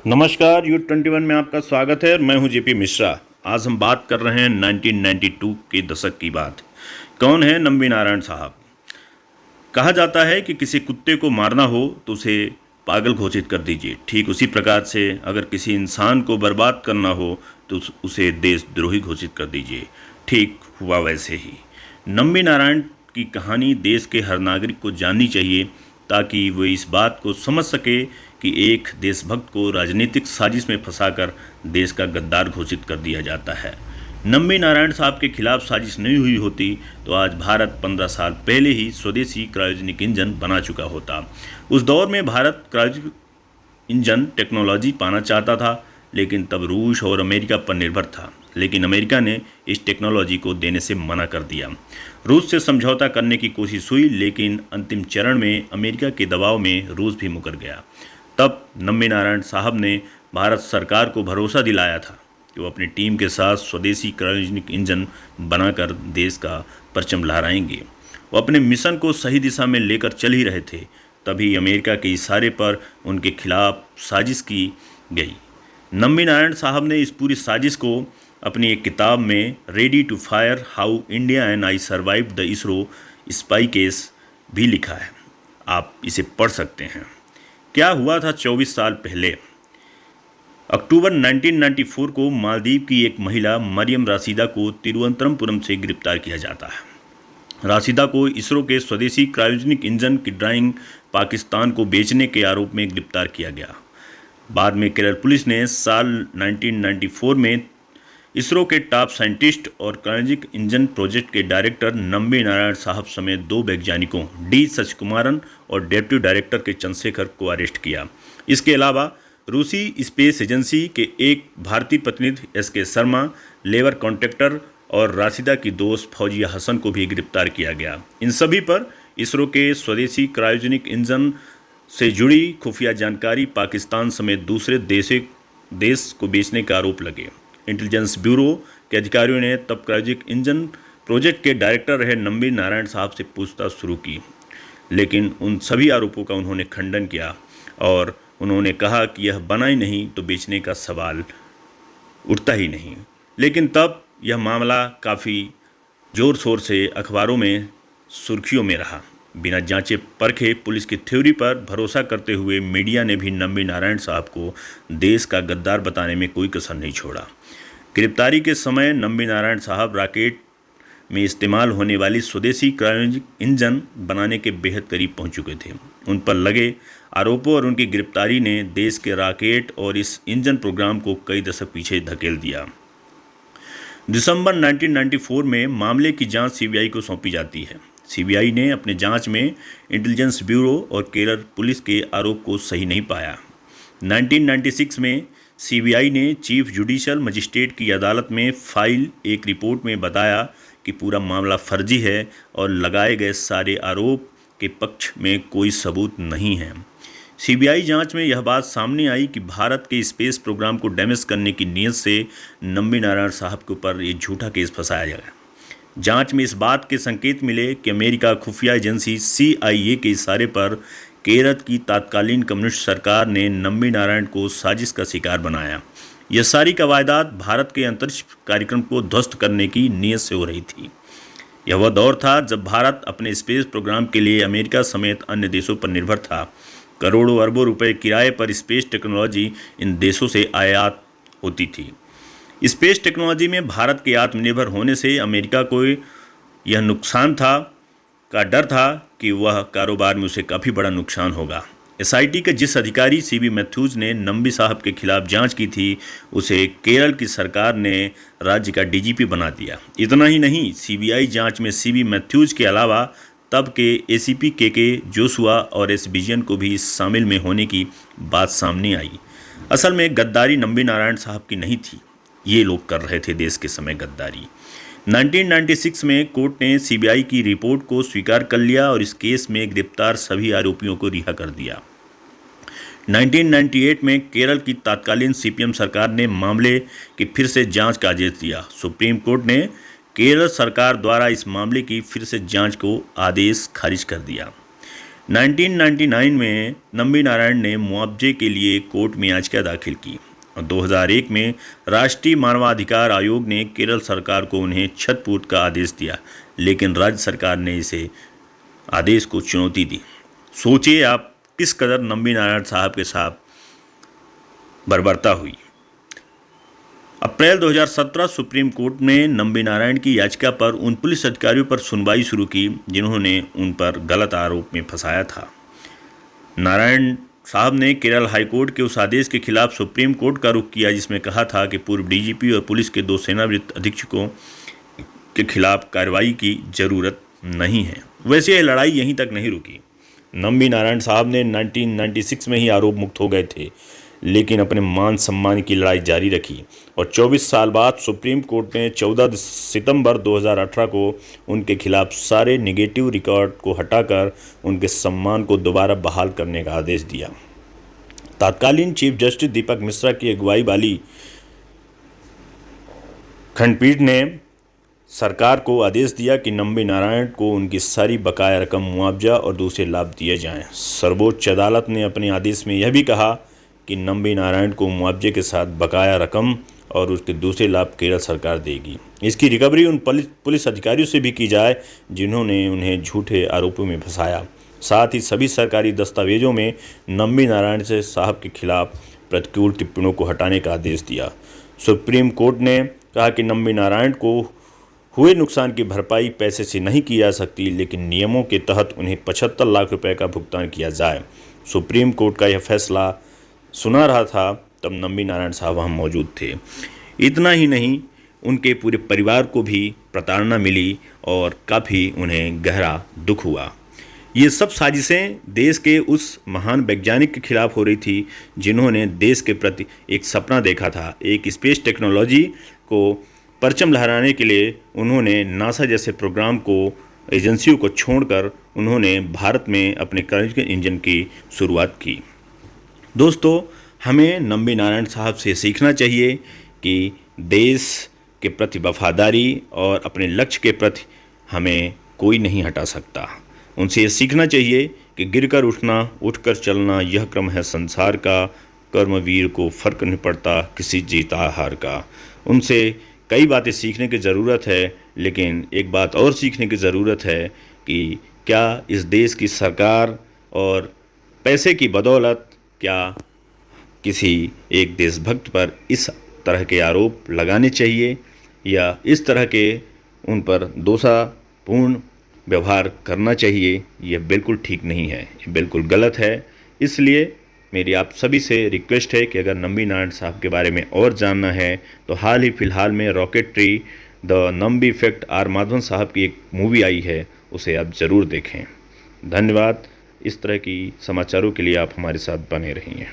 नमस्कार U21 में आपका स्वागत है। मैं हूं जेपी मिश्रा। आज हम बात कर रहे हैं 1992 के दशक की बात। कौन है नम्बी नारायण साहब? कहा जाता है कि किसी कुत्ते को मारना हो तो उसे पागल घोषित कर दीजिए। ठीक उसी प्रकार से अगर किसी इंसान को बर्बाद करना हो तो उसे देशद्रोही घोषित कर दीजिए। ठीक हुआ वैसे ही। नम्बी नारायण की कहानी देश के हर नागरिक को जाननी चाहिए ताकि वो इस बात को समझ सके कि एक देशभक्त को राजनीतिक साजिश में फंसाकर देश का गद्दार घोषित कर दिया जाता है। नम्बी नारायण साहब के खिलाफ साजिश नहीं हुई होती तो आज भारत 15 साल पहले ही स्वदेशी क्रायोजेनिक इंजन बना चुका होता। उस दौर में भारत क्रायोजेनिक इंजन टेक्नोलॉजी पाना चाहता था, लेकिन तब रूस और अमेरिका पर निर्भर था। लेकिन अमेरिका ने इस टेक्नोलॉजी को देने से मना कर दिया। रूस से समझौता करने की कोशिश हुई, लेकिन अंतिम चरण में अमेरिका के दबाव में रूस भी मुकर गया। तब नम्बी नारायण साहब ने भारत सरकार को भरोसा दिलाया था कि वो अपनी टीम के साथ स्वदेशी क्रायोजेनिक इंजन बनाकर देश का परचम लहराएंगे। वो अपने मिशन को सही दिशा में लेकर चल ही रहे थे, तभी अमेरिका के इशारे पर उनके खिलाफ साजिश की गई। नम्बी नारायण साहब ने इस पूरी साजिश को अपनी एक किताब में ready to fire how India and I survive the ISRO spy case भी लिखा है। आप इसे पढ़ सकते हैं। क्या हुआ था 24 साल पहले? अक्टूबर 1994 को मालदीव की एक महिला मरियम राशिदा को तिरुवनंतपुरम से गिरफ्तार किया जाता है। राशिदा को इसरो के स्वदेशी क्रायोजेनिक इंजन की ड्राइंग पाकिस्तान को बेचने के आरोप में गिरफ्तार किया गया। बाद में केरल पुलिस ने साल 1994 में इसरो के टॉप साइंटिस्ट और क्रायोजेनिक इंजन प्रोजेक्ट के डायरेक्टर नम्बी नारायण साहब समेत 2 वैज्ञानिकों डी सचकुमारन और डेप्यूटी डायरेक्टर के चंद्रशेखर को अरेस्ट किया। इसके अलावा रूसी स्पेस एजेंसी के एक भारतीय प्रतिनिधि एस.के. शर्मा, लेबर कॉन्ट्रैक्टर और राशिदा की दोस्त फौजिया हसन को भी गिरफ्तार किया गया। इन सभी पर इसरो के स्वदेशी क्रायोजेनिक इंजन से जुड़ी खुफिया जानकारी पाकिस्तान समेत दूसरे देश को बेचने का आरोप लगे। इंटेलिजेंस ब्यूरो के अधिकारियों ने तब क्रायोजेनिक इंजन प्रोजेक्ट के डायरेक्टर रहे नम्बी नारायण साहब से पूछताछ शुरू की, लेकिन उन सभी आरोपों का उन्होंने खंडन किया और उन्होंने कहा कि यह बना ही नहीं तो बेचने का सवाल उठता ही नहीं। लेकिन तब यह मामला काफ़ी ज़ोर शोर से अखबारों में सुर्खियों में रहा। बिना जांचे परखे पुलिस की थ्योरी पर भरोसा करते हुए मीडिया ने भी नम्बी नारायण साहब को देश का गद्दार बताने में कोई कसर नहीं छोड़ा। गिरफ्तारी के समय नम्बी नारायण साहब रॉकेट में इस्तेमाल होने वाली स्वदेशी क्रायोजेनिक इंजन बनाने के बेहद करीब पहुंच चुके थे। उन पर लगे आरोपों और उनकी गिरफ्तारी ने देश के रॉकेट और इस इंजन प्रोग्राम को कई दशक पीछे धकेल दिया। दिसंबर 1994 में मामले की जांच सीबीआई को सौंपी जाती है। सीबीआई ने अपने जांच में इंटेलिजेंस ब्यूरो और केरल पुलिस के आरोप को सही नहीं पाया। 1996 में सीबीआई ने चीफ जुडिशियल मजिस्ट्रेट की अदालत में फाइल एक रिपोर्ट में बताया कि पूरा मामला फर्जी है और लगाए गए सारे आरोप के पक्ष में कोई सबूत नहीं है। सीबीआई जांच में यह बात सामने आई कि भारत के स्पेस प्रोग्राम को डैमेज करने की नीयत से नम्बी नारायण साहब के ऊपर ये झूठा केस फंसाया गया। जांच में इस बात के संकेत मिले कि अमेरिका खुफिया एजेंसी CIA के इशारे पर केरल की तत्कालीन कम्युनिस्ट सरकार ने नम्बी नारायण को साजिश का शिकार बनाया। यह सारी कवायदात भारत के अंतरिक्ष कार्यक्रम को ध्वस्त करने की नीयत से हो रही थी। यह वह दौर था जब भारत अपने स्पेस प्रोग्राम के लिए अमेरिका समेत अन्य देशों पर निर्भर था। करोड़ों अरबों रुपए किराए पर स्पेस टेक्नोलॉजी इन देशों से आयात होती थी। स्पेस टेक्नोलॉजी में भारत के आत्मनिर्भर होने से अमेरिका को यह नुकसान का डर था कि वह कारोबार में उसे काफ़ी बड़ा नुकसान होगा। SIT के जिस अधिकारी CB मैथ्यूज ने नम्बी साहब के खिलाफ जांच की थी, उसे केरल की सरकार ने राज्य का DGP बना दिया। इतना ही नहीं, CBI जांच में CB मैथ्यूज के अलावा तब के ACP KK जोशुआ और S विजयन को भी शामिल में होने की बात सामने आई। असल में गद्दारी नम्बी नारायण साहब की नहीं थी, ये लोग कर रहे थे देश के समय गद्दारी। 1996 में कोर्ट ने CBI की रिपोर्ट को स्वीकार कर लिया और इस केस में गिरफ्तार सभी आरोपियों को रिहा कर दिया। 1998 में केरल की तत्कालीन CPM सरकार ने मामले की फिर से जांच का आदेश दिया। सुप्रीम कोर्ट ने केरल सरकार द्वारा इस मामले की फिर से जांच को आदेश खारिज कर दिया। 1999 में नंबी नारायण ने मुआवजे के लिए कोर्ट में याचिका दाखिल की और 2001 में राष्ट्रीय मानवाधिकार आयोग ने केरल सरकार को उन्हें क्षतिपूर्ति का आदेश दिया, लेकिन राज्य सरकार ने इसे आदेश को चुनौती दी। सोचिए आप किस कदर नंबी नारायण साहब के साथ बर्बरता हुई। अप्रैल 2017 सुप्रीम कोर्ट ने नंबी नारायण की याचिका पर उन पुलिस अधिकारियों पर सुनवाई शुरू की जिन्होंने उन पर गलत आरोप में फंसाया था। नारायण साहब ने केरल हाईकोर्ट के उस आदेश के खिलाफ सुप्रीम कोर्ट का रुख किया जिसमें कहा था कि पूर्व डीजीपी और पुलिस के 2 सेनावृत्त अधीक्षकों के खिलाफ कार्रवाई की जरूरत नहीं है। वैसे यह लड़ाई यहीं तक नहीं रुकी। नंबी नारायण साहब ने 1996 में ही आरोप मुक्त हो गए थे, लेकिन अपने मान सम्मान की लड़ाई जारी रखी और 24 साल बाद सुप्रीम कोर्ट ने 14 सितंबर 2018 को उनके खिलाफ सारे नेगेटिव रिकॉर्ड को हटाकर उनके सम्मान को दोबारा बहाल करने का आदेश दिया। तत्कालीन चीफ जस्टिस दीपक मिश्रा की अगुवाई वाली खंडपीठ ने सरकार को आदेश दिया कि नंबी नारायण को उनकी सारी बकाया रकम मुआवजा और दूसरे लाभ दिए जाएं। सर्वोच्च अदालत ने अपने आदेश में यह भी कहा कि नंबी नारायण को मुआवजे के साथ बकाया रकम और उसके दूसरे लाभ केरल सरकार देगी। इसकी रिकवरी उन पुलिस अधिकारियों से भी की जाए जिन्होंने उन्हें झूठे आरोपों में फंसाया। साथ ही सभी सरकारी दस्तावेजों में नंबी नारायण से साहब के खिलाफ प्रतिकूल टिप्पणियों को हटाने का आदेश दिया। सुप्रीम कोर्ट ने कहा कि नंबी नारायण को हुए नुकसान की भरपाई पैसे से नहीं की जा सकती, लेकिन नियमों के तहत उन्हें 75 लाख रुपए का भुगतान किया जाए। सुप्रीम कोर्ट का यह फैसला सुना रहा था तब नंबी नारायण साहब वहाँ मौजूद थे। इतना ही नहीं, उनके पूरे परिवार को भी प्रताड़ना मिली और काफ़ी उन्हें गहरा दुख हुआ। ये सब साजिशें देश के उस महान वैज्ञानिक के खिलाफ हो रही थी जिन्होंने देश के प्रति एक सपना देखा था। एक स्पेस टेक्नोलॉजी को परचम लहराने के लिए उन्होंने नासा जैसे प्रोग्राम को एजेंसियों को छोड़कर उन्होंने भारत में अपने क्रायोजेनिक इंजन की शुरुआत की। दोस्तों, हमें नंबी नारायण साहब से सीखना चाहिए कि देश के प्रति वफादारी और अपने लक्ष्य के प्रति हमें कोई नहीं हटा सकता। उनसे ये सीखना चाहिए कि गिरकर उठना, उठकर चलना यह क्रम है संसार का। कर्मवीर को फर्क नहीं पड़ता किसी जीता हार का। उनसे कई बातें सीखने की ज़रूरत है, लेकिन एक बात और सीखने की ज़रूरत है कि क्या इस देश की सरकार और पैसे की बदौलत क्या किसी एक देशभक्त पर इस तरह के आरोप लगाने चाहिए या इस तरह के उन पर दोषापूर्ण व्यवहार करना चाहिए। यह बिल्कुल ठीक नहीं है, ये बिल्कुल गलत है। इसलिए मेरी आप सभी से रिक्वेस्ट है कि अगर नंबी नारायण साहब के बारे में और जानना है तो हाल ही फ़िलहाल में rocketry the Nambi effect R Madhavan साहब की एक मूवी आई है, उसे आप ज़रूर देखें। धन्यवाद। इस तरह की समाचारों के लिए आप हमारे साथ बने रहिए।